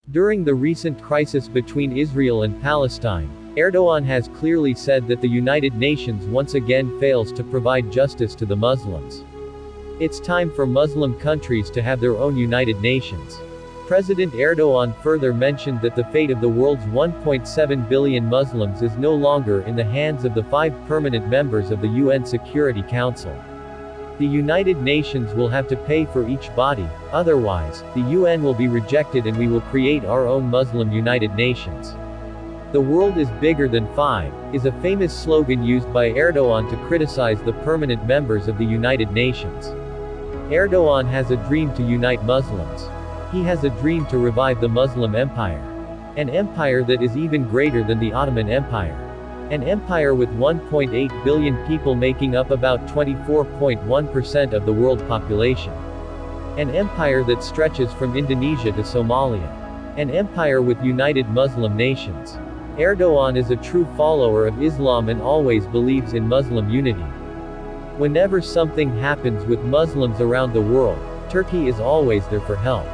During the recent crisis between Israel and Palestine, Erdogan has clearly said that the United Nations once again fails to provide justice to the Muslims. It's time for Muslim countries to have their own United Nations. President Erdogan further mentioned that the fate of the world's 1.7 billion Muslims is no longer in the hands of the 5 permanent members of the UN Security Council. The United Nations will have to pay for each body, otherwise, the UN will be rejected and we will create our own Muslim United Nations. The world is bigger than 5, is a famous slogan used by Erdogan to criticize the permanent members of the United Nations. Erdogan has a dream to unite Muslims. He has a dream to revive the Muslim Empire. An empire that is even greater than the Ottoman Empire. An empire with 1.8 billion people making up about 24.1% of the world population. An empire that stretches from Indonesia to Somalia. An empire with united Muslim nations. Erdogan is a true follower of Islam and always believes in Muslim unity. Whenever something happens with Muslims around the world, Turkey is always there for help.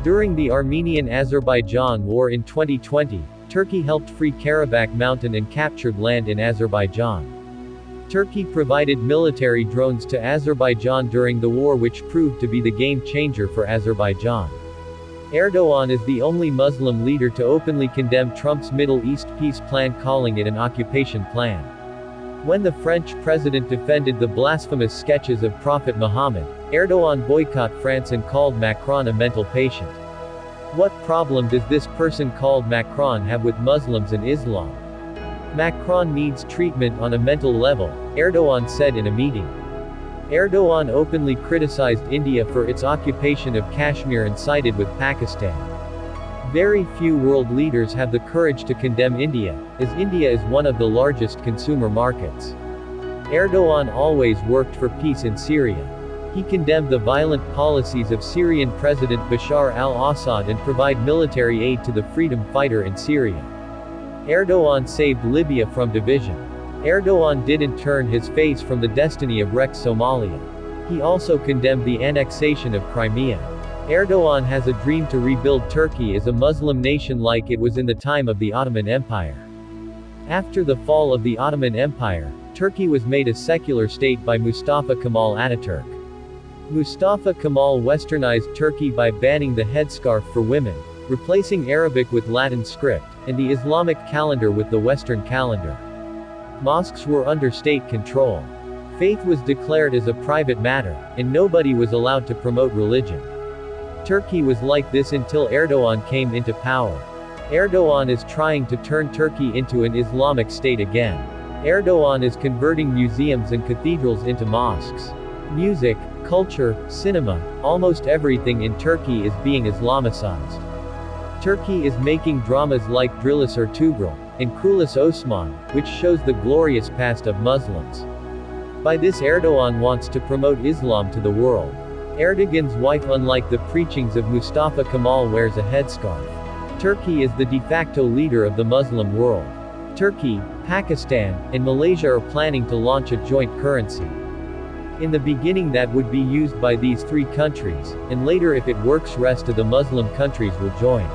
During the Armenian-Azerbaijan War in 2020, Turkey helped free Karabakh Mountain and captured land in Azerbaijan. Turkey provided military drones to Azerbaijan during the war, which proved to be the game changer for Azerbaijan. Erdogan is the only Muslim leader to openly condemn Trump's Middle East peace plan, calling it an occupation plan. When the French president defended the blasphemous sketches of Prophet Muhammad, Erdogan boycotted France and called Macron a mental patient. What problem does this person called Macron have with Muslims and Islam? Macron needs treatment on a mental level, Erdogan said in a meeting. Erdogan openly criticized India for its occupation of Kashmir and sided with Pakistan. Very few world leaders have the courage to condemn India, as India is one of the largest consumer markets. Erdogan always worked for peace in Syria. He condemned the violent policies of Syrian President Bashar al-Assad and provided military aid to the freedom fighter in Syria. Erdogan saved Libya from division. Erdogan didn't turn his face from the destiny of Rex Somalia. He also condemned the annexation of Crimea. Erdogan has a dream to rebuild Turkey as a Muslim nation like it was in the time of the Ottoman Empire. After the fall of the Ottoman Empire, Turkey was made a secular state by Mustafa Kemal Ataturk. Mustafa Kemal westernized Turkey by banning the headscarf for women, replacing Arabic with Latin script, and the Islamic calendar with the Western calendar. Mosques were under state control. Faith was declared as a private matter, and nobody was allowed to promote religion. Turkey was like this until Erdogan came into power. Erdogan is trying to turn Turkey into an Islamic state again. Erdogan is converting museums and cathedrals into mosques. Music, culture, cinema, almost everything in Turkey is being Islamicized. Turkey is making dramas like Drillis Ertugrul and Kuruluş Osman, which shows the glorious past of Muslims. By this, Erdogan wants to promote Islam to the world. Erdogan's wife, unlike the preachings of Mustafa Kemal, wears a headscarf. Turkey is the de facto leader of the Muslim world. Turkey, Pakistan, and Malaysia are planning to launch a joint currency. In the beginning that would be used by these 3 countries, and later if it works rest of the Muslim countries will join.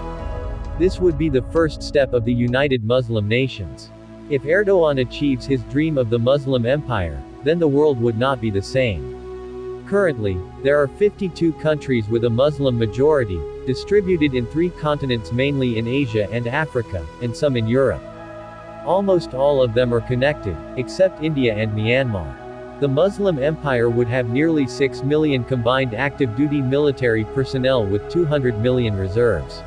This would be the first step of the United Muslim Nations. If Erdogan achieves his dream of the Muslim Empire, then the world would not be the same. Currently, there are 52 countries with a Muslim majority, distributed in 3 continents, mainly in Asia and Africa, and some in Europe. Almost all of them are connected, except India and Myanmar. The Muslim Empire would have nearly 6 million combined active-duty military personnel with 200 million reserves.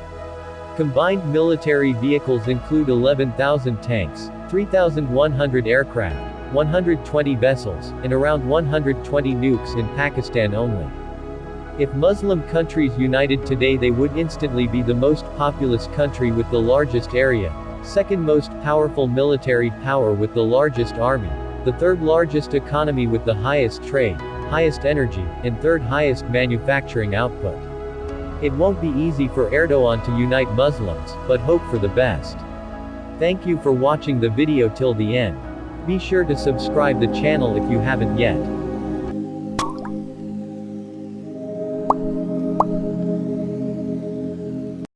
Combined military vehicles include 11,000 tanks, 3,100 aircraft, 120 vessels, and around 120 nukes in Pakistan only. If Muslim countries united today, they would instantly be the most populous country with the largest area, second most powerful military power with the largest army, the 3rd largest economy with the highest trade, highest energy, and 3rd highest manufacturing output. It won't be easy for Erdogan to unite Muslims, but hope for the best. Thank you for watching the video till the end. Be sure to subscribe the channel if you haven't yet.